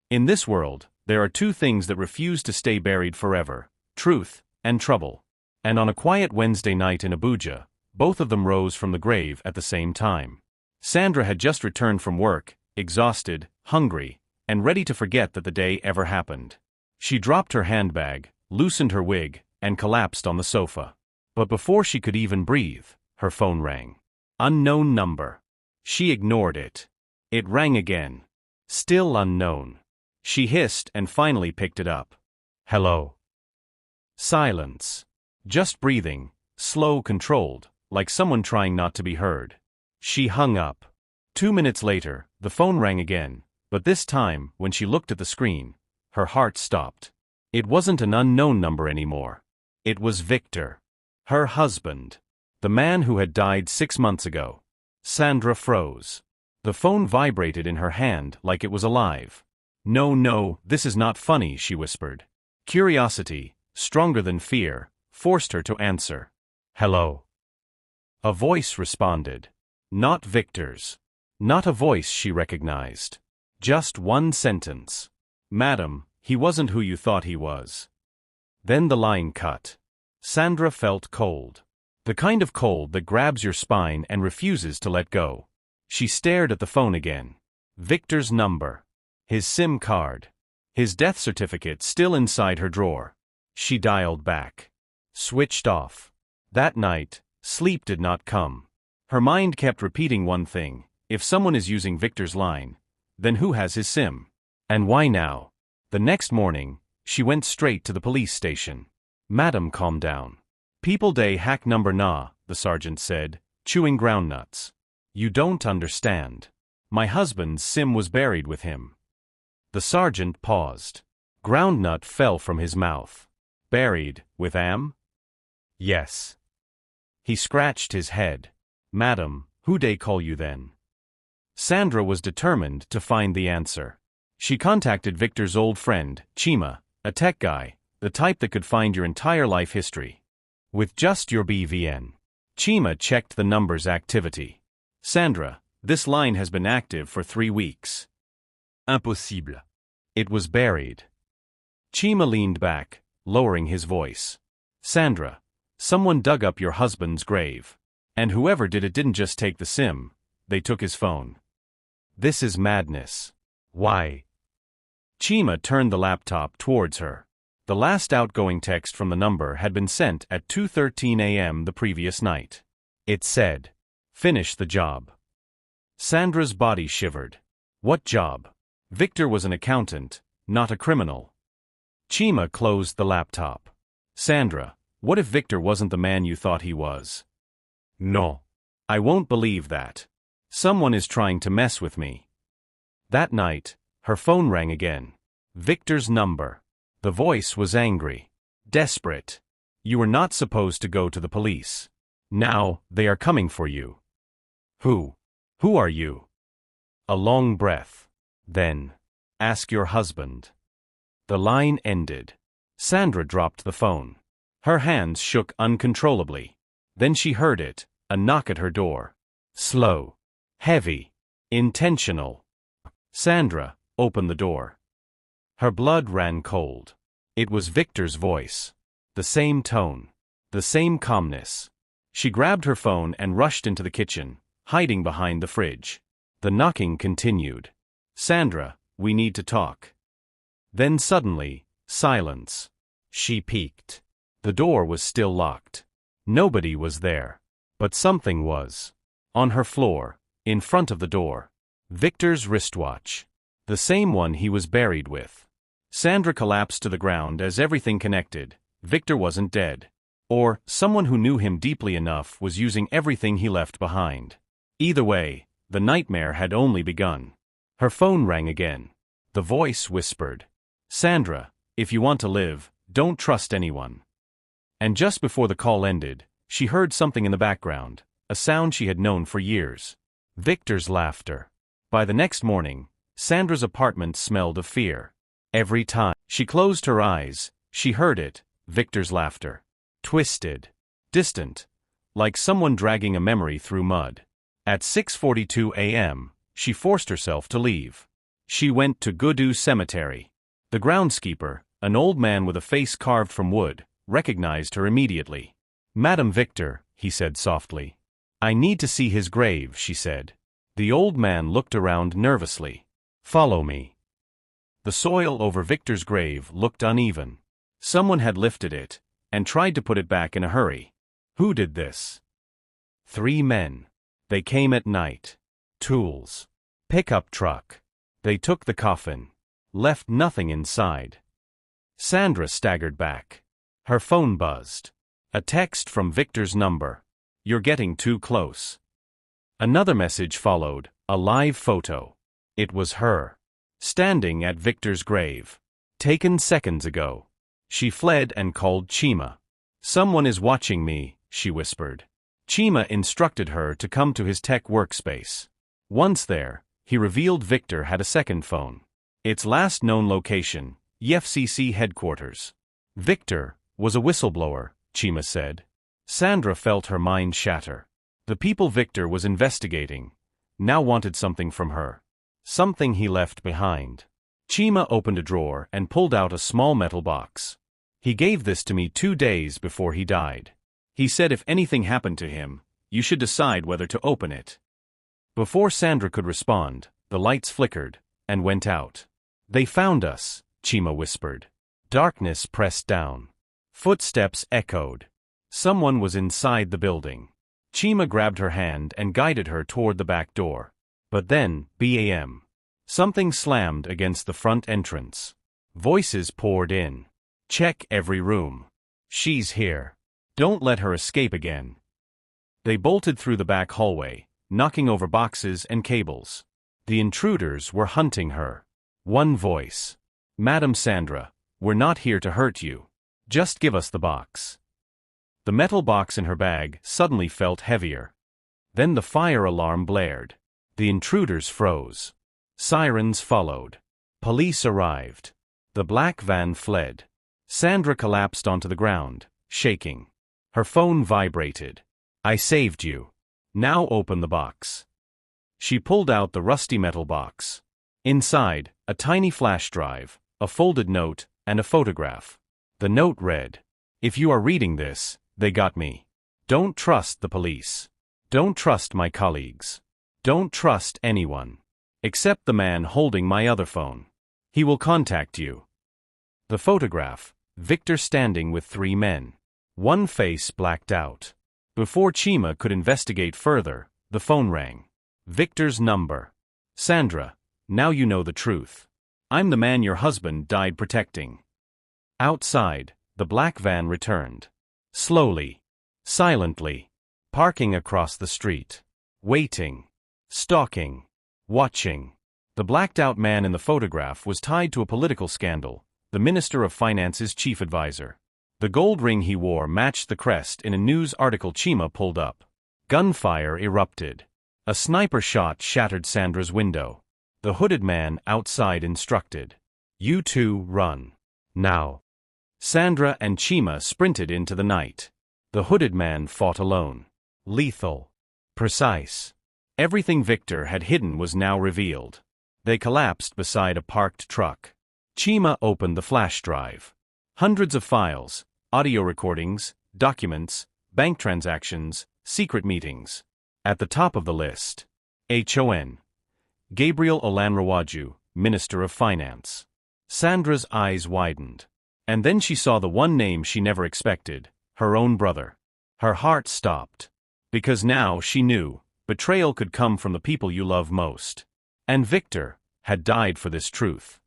In this world, there are two things that refuse to stay buried forever: truth and trouble. And on a quiet Wednesday night in Abuja, both of them rose from the grave at the same time. Sandra had just returned from work, exhausted, hungry, and ready to forget that the day ever happened. She dropped her handbag, loosened her wig, and collapsed on the sofa. But before she could even breathe, her phone rang. Unknown number. She ignored it. It rang again. Still unknown. She hissed and finally picked it up. Hello. Silence. Just breathing, slow, controlled, like someone trying not to be heard. She hung up. 2 minutes later, the phone rang again, but this time, when she looked at the screen, her heart stopped. It wasn't an unknown number anymore. It was Victor. Her husband. The man who had died 6 months ago. Sandra froze. The phone vibrated in her hand like it was alive. No, this is not funny, she whispered. Curiosity, stronger than fear, forced her to answer. Hello. A voice responded. Not Victor's. Not a voice she recognized. Just one sentence. Madam, he wasn't who you thought he was. Then the line cut. Sandra felt cold. The kind of cold that grabs your spine and refuses to let go. She stared at the phone again. Victor's number. His SIM card. His death certificate still inside her drawer. She dialed back. Switched off. That night, sleep did not come. Her mind kept repeating one thing: if someone is using Victor's line, then who has his SIM? And why now? The next morning, she went straight to the police station. Madam, calm down. People day hack number nah, the sergeant said, chewing groundnuts. You don't understand. My husband's SIM was buried with him. The sergeant paused. Groundnut fell from his mouth. Buried, with Am? Yes. He scratched his head. Madam, who dey call you then? Sandra was determined to find the answer. She contacted Victor's old friend, Chima, a tech guy, the type that could find your entire life history. With just your BVN. Chima checked the number's activity. Sandra, this line has been active for 3 weeks. Impossible. It was buried. Chima leaned back, lowering his voice. Sandra, someone dug up your husband's grave. And whoever did it didn't just take the SIM, they took his phone. This is madness. Why? Chima turned the laptop towards her. The last outgoing text from the number had been sent at 2:13 a.m. the previous night. It said, "Finish the job." Sandra's body shivered. What job? Victor was an accountant, not a criminal. Chima closed the laptop. Sandra, what if Victor wasn't the man you thought he was? No. I won't believe that. Someone is trying to mess with me. That night, her phone rang again. Victor's number. The voice was angry. Desperate. You were not supposed to go to the police. Now, they are coming for you. Who? Who are you? A long breath. Then, ask your husband. The line ended. Sandra dropped the phone. Her hands shook uncontrollably. Then she heard it, a knock at her door. Slow. Heavy. Intentional. Sandra opened the door. Her blood ran cold. It was Victor's voice. The same tone. The same calmness. She grabbed her phone and rushed into the kitchen, hiding behind the fridge. The knocking continued. Sandra, we need to talk. Then suddenly, silence. She peeked. The door was still locked. Nobody was there. But something was. On her floor, in front of the door. Victor's wristwatch. The same one he was buried with. Sandra collapsed to the ground as everything connected. Victor wasn't dead. Or, someone who knew him deeply enough was using everything he left behind. Either way, the nightmare had only begun. Her phone rang again. The voice whispered, Sandra, if you want to live, don't trust anyone. And just before the call ended, she heard something in the background, a sound she had known for years. Victor's laughter. By the next morning, Sandra's apartment smelled of fear. Every time she closed her eyes, she heard it, Victor's laughter. Twisted. Distant. Like someone dragging a memory through mud. At 6:42 a.m., she forced herself to leave. She went to Gudu Cemetery. The groundskeeper, an old man with a face carved from wood, recognized her immediately. "Madam Victor," he said softly. "I need to see his grave," she said. The old man looked around nervously. "Follow me." The soil over Victor's grave looked uneven. Someone had lifted it and tried to put it back in a hurry. Who did this? 3 men. They came at night. Tools. Pickup truck. They took the coffin. Left nothing inside. Sandra staggered back. Her phone buzzed. A text from Victor's number. "You're getting too close." Another message followed, a live photo. It was her. Standing at Victor's grave. Taken seconds ago. She fled and called Chima. "Someone is watching me," she whispered. Chima instructed her to come to his tech workspace. Once there, he revealed Victor had a second phone. Its last known location, FCC headquarters. Victor was a whistleblower, Chima said. Sandra felt her mind shatter. The people Victor was investigating now wanted something from her. Something he left behind. Chima opened a drawer and pulled out a small metal box. "He gave this to me 2 days before he died. He said if anything happened to him, you should decide whether to open it." Before Sandra could respond, the lights flickered and went out. "They found us," Chima whispered. Darkness pressed down. Footsteps echoed. Someone was inside the building. Chima grabbed her hand and guided her toward the back door. But then, bam. Something slammed against the front entrance. Voices poured in. "Check every room. She's here. Don't let her escape again." They bolted through the back hallway, knocking over boxes and cables. The intruders were hunting her. One voice. "Madam Sandra, we're not here to hurt you. Just give us the box." The metal box in her bag suddenly felt heavier. Then the fire alarm blared. The intruders froze. Sirens followed. Police arrived. The black van fled. Sandra collapsed onto the ground, shaking. Her phone vibrated. "I saved you. Now open the box." She pulled out the rusty metal box. Inside, a tiny flash drive, a folded note, and a photograph. The note read, "If you are reading this, they got me. Don't trust the police. Don't trust my colleagues. Don't trust anyone. Except the man holding my other phone. He will contact you." The photograph, Victor standing with 3 men. One face blacked out. Before Chima could investigate further, the phone rang. Victor's number. "Sandra, now you know the truth. I'm the man your husband died protecting." Outside, the black van returned. Slowly. Silently. Parking across the street. Waiting. Stalking. Watching. The blacked-out man in the photograph was tied to a political scandal, the Minister of Finance's chief advisor. The gold ring he wore matched the crest in a news article Chima pulled up. Gunfire erupted. A sniper shot shattered Sandra's window. The hooded man outside instructed, "You two run. Now." Sandra and Chima sprinted into the night. The hooded man fought alone. Lethal. Precise. Everything Victor had hidden was now revealed. They collapsed beside a parked truck. Chima opened the flash drive. Hundreds of files, audio recordings, documents, bank transactions, secret meetings. At the top of the list, Hon. Gabriel Olanrawaju, Minister of Finance. Sandra's eyes widened. And then she saw the one name she never expected, her own brother. Her heart stopped. Because now she knew, betrayal could come from the people you love most. And Victor had died for this truth.